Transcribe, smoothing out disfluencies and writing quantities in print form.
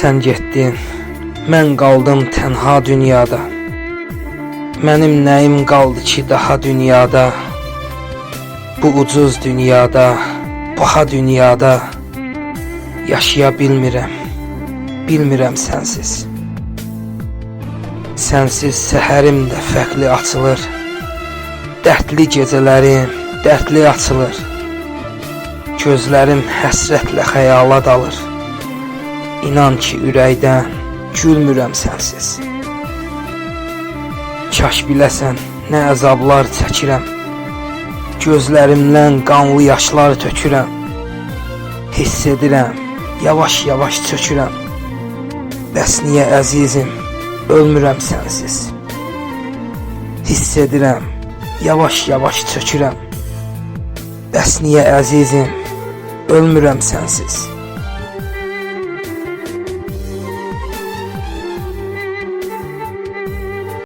Sən getdin, mən qaldım tənha dünyada. Mənim nəyim qaldı ki daha dünyada? Bu ucuz dünyada, baha dünyada yaşaya bilmirəm sənsiz. Sənsiz səhərim də fərqli açılır. Dərdli gecələrim, dərdli açılır. Gözlərim həsrətlə xəyala dalır. İnan ki ürəkdən gülmürəm sənsiz. Kaş biləsən nə əzablar çəkirəm. Gözlərimdən qanlı yaşlar tökürəm. Hiss edirəm, yavaş-yavaş çökürəm. Bəs niyə əzizim, ölmürəm sənsiz. Hiss edirəm, yavaş-yavaş çökürəm. Bəs niyə əzizim, ölmürəm sənsiz.